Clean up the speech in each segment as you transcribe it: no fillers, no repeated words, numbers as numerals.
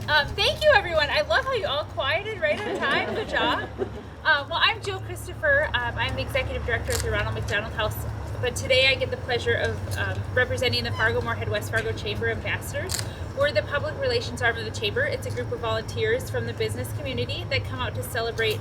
Thank you, everyone. I love how you all quieted right on time. Good job. Well, I'm Jill Christopher. I'm the Executive Director at the Ronald McDonald House. But today I get the pleasure of representing the Fargo Moorhead West Fargo Chamber Ambassadors. We're the public relations arm of the Chamber. It's a group of volunteers from the business community that come out to celebrate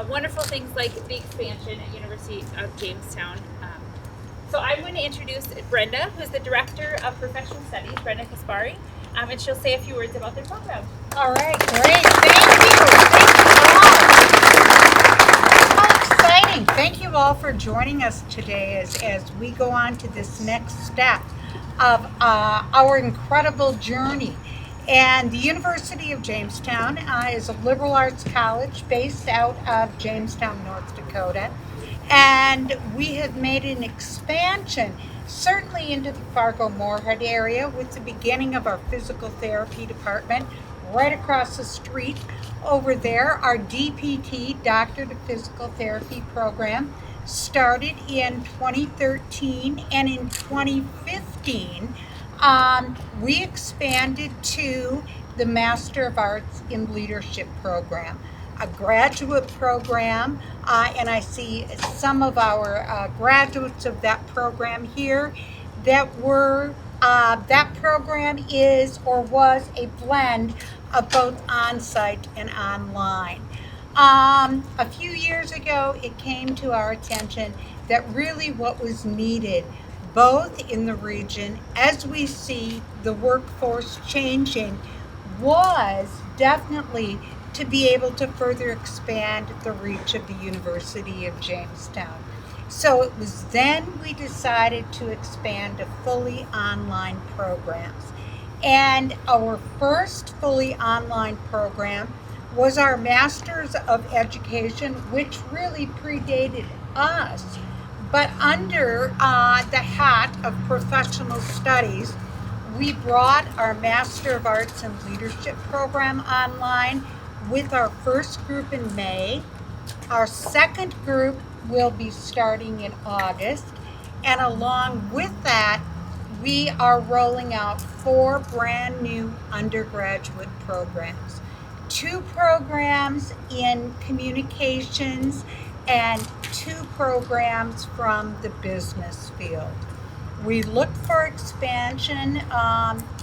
wonderful things like the expansion at University of Jamestown. So I'm going to introduce Brenda, who's the Director of Professional Studies, Brenda Kaspari, and she'll say a few words about their program. All right, great. Thank you. How exciting. Thank you all for joining us today as we go on to this next step of our incredible journey. And the University of Jamestown is a liberal arts college based out of Jamestown, North Dakota. And we have made an expansion certainly into the Fargo Moorhead area with the beginning of our physical therapy department right across the street over there. Our DPT, Doctorate of Physical Therapy program, started in 2013, and in 2015 we expanded to the Master of Arts in Leadership program, a graduate program, and I see some of our graduates of that program here that program is or was a blend of both on-site and online. A few years ago, it came to our attention that really what was needed, both in the region as we see the workforce changing, was definitely to be able to further expand the reach of the University of Jamestown. So it was then we decided to expand to fully online programs. And our first fully online program was our Masters of Education, which really predated us. But under the hat of professional studies, we brought our Master of Arts in Leadership program online with our first group in May. Our second group will be starting in August. And along with that, we are rolling out 4 brand new undergraduate programs. 2 programs in communications and 2 programs from the business field. We look for expansion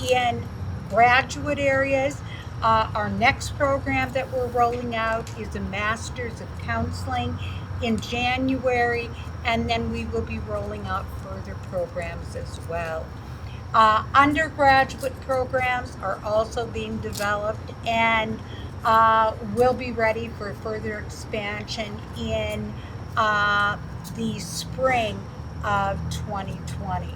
in graduate areas. Our next program that we're rolling out is a Master's of Counseling in January, and then we will be rolling out further programs as well. Undergraduate programs are also being developed and will be ready for further expansion in the spring of 2020.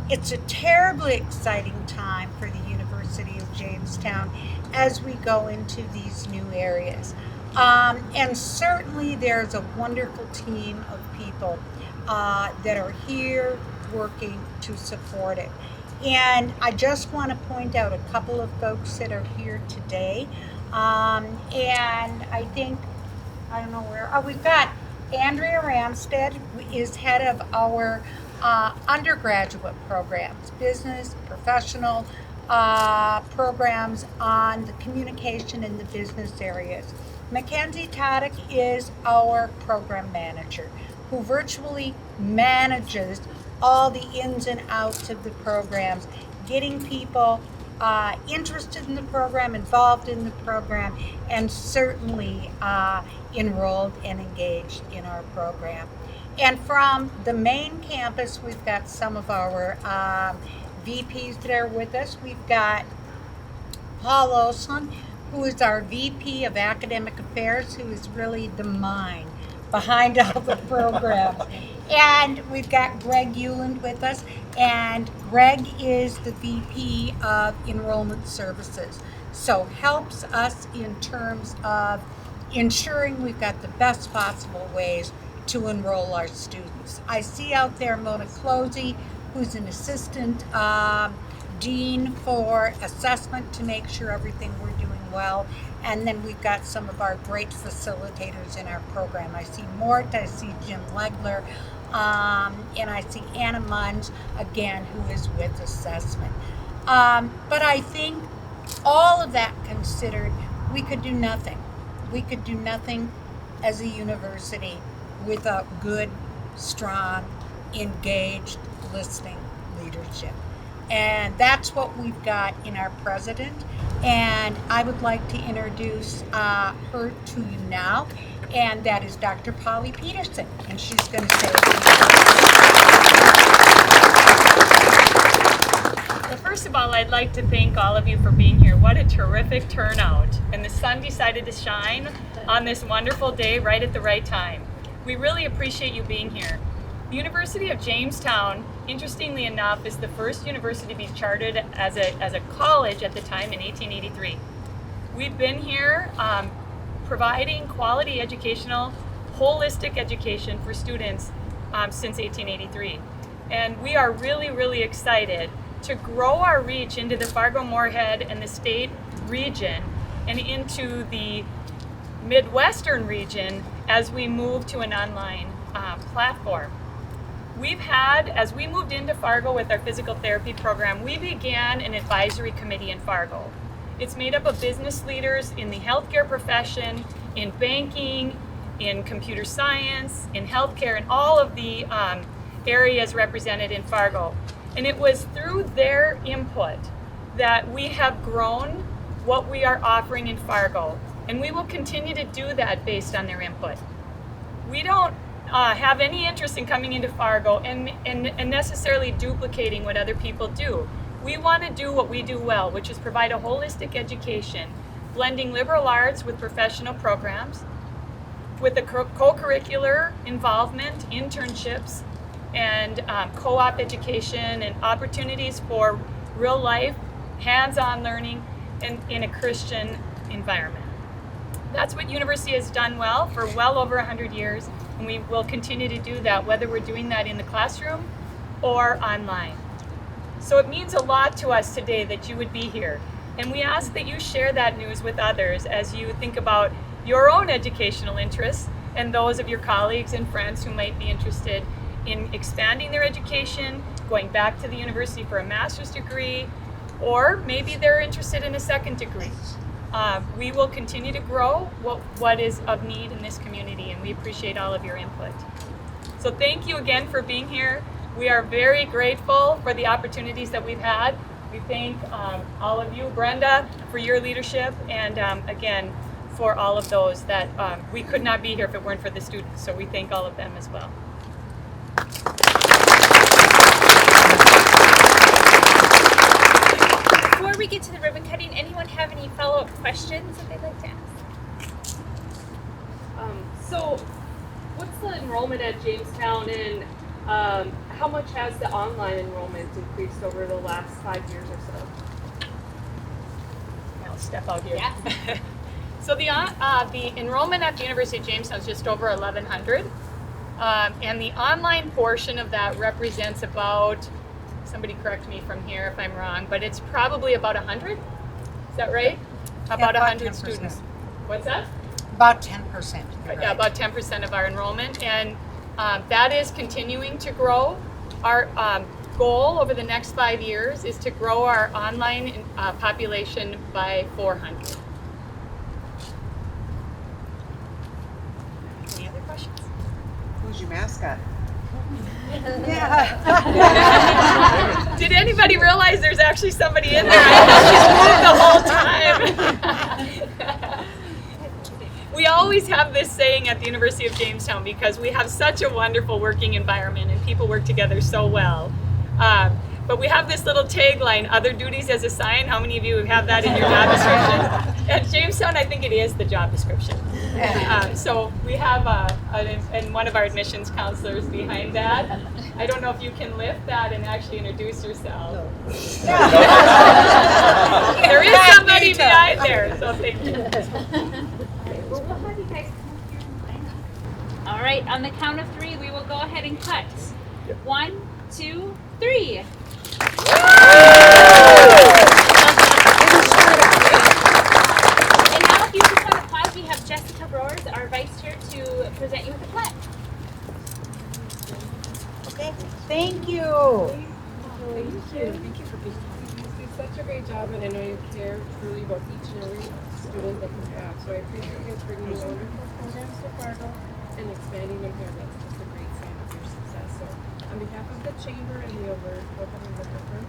It's a terribly exciting time for the University of Jamestown as we go into these new areas. And certainly there's a wonderful team of people that are here working to support it. And I just want to point out a couple of folks that are here today. And I think, I don't know where, we've got Andrea Ramstead, who is head of our undergraduate programs, business, professional programs on the communication and the business areas. Mackenzie Taddock is our program manager, who virtually manages all the ins and outs of the programs, getting people interested in the program, involved in the program, and certainly enrolled and engaged in our program. And from the main campus, we've got some of our VPs that are with us. We've got Paul Olson, who is our VP of Academic Affairs, who is really the mind behind all the programs. And we've got Greg Euland with us, and Greg is the VP of Enrollment Services. So helps us in terms of ensuring we've got the best possible ways to enroll our students. I see out there Mona Closey, who's an assistant dean for assessment to make sure everything we're doing well. And then we've got some of our great facilitators in our program. I see Mort, I see Jim Legler, and I see Anna Munns, again, who is with assessment. But I think all of that considered, we could do nothing. We could do nothing as a university without good, strong, engaged, listening leadership. And that's what we've got in our president. And I would like to introduce her to you now. And that is Dr. Polly Peterson. And she's going to say a few words. Well, first of all, I'd like to thank all of you for being here. What a terrific turnout. And the sun decided to shine on this wonderful day right at the right time. We really appreciate you being here. The University of Jamestown, interestingly enough, is the first university to be chartered as a college at the time in 1883. We've been here providing quality educational, holistic education for students since 1883. And we are really, really excited to grow our reach into the Fargo-Moorhead and the state region and into the Midwestern region as we move to an online platform. We've had, as we moved into Fargo with our physical therapy program, we began an advisory committee in Fargo. It's made up of business leaders in the healthcare profession, in banking, in computer science, in healthcare, and all of the areas represented in Fargo. And it was through their input that we have grown what we are offering in Fargo. And we will continue to do that based on their input. We don't have any interest in coming into Fargo and necessarily duplicating what other people do. We want to do what we do well, which is provide a holistic education, blending liberal arts with professional programs, with a co-curricular involvement, internships, and co-op education and opportunities for real life, hands-on learning in a Christian environment. That's what university has done well for well over 100 years, and we will continue to do that, whether we're doing that in the classroom or online. So it means a lot to us today that you would be here, and we ask that you share that news with others as you think about your own educational interests and those of your colleagues and friends who might be interested in expanding their education, going back to the university for a master's degree, or maybe they're interested in a second degree. We will continue to grow what is of need in this community, and we appreciate all of your input. So thank you again for being here. We are very grateful for the opportunities that we've had. We thank all of you, Brenda, for your leadership, and again, for all of those that we could not be here if it weren't for the students. So we thank all of them as well. Before we get to the ribbon cutting, anyone have any follow-up questions that they'd like to ask? So, what's the enrollment at Jamestown, and how much has the online enrollment increased over the last 5 years or so? I'll step out here. Yeah. So the enrollment at the University of Jamestown is just over 1,100, and the online portion of that represents about, somebody correct me from here if I'm wrong, but it's probably about 100. Is that right? About 100 10%. students. What's that? About 10%. Right. Yeah, about 10% of our enrollment, and that is continuing to grow. Our goal over the next 5 years is to grow our online population by 400. Any other questions? Who's your mascot? Yeah. Did anybody realize there's actually somebody in there? I thought she's moved the whole time. We always have this saying at the University of Jamestown because we have such a wonderful working environment and people work together so well. But we have this little tagline, other duties as assigned. How many of you have that in your job description? At Jamestown, I think it is the job description. So we have and one of our admissions counselors behind that. I don't know if you can lift that and actually introduce yourself. No. There is somebody behind there, so thank you. Well, we'll have you guys come up here and line up. All right, on the count of 3, we will go ahead and cut. 1, 2, 3. And now, if you just want to pause, we have Jessica Roars, our vice chair, to present you with a plaque. Okay. Thank you. Thank you for being such a great job, and I know you care truly about each and every student that you have. So I appreciate you bringing wonderful programs to Fargo and expanding them here. That's just a great sign of your success. So on behalf of the chamber and the over 400 member firm,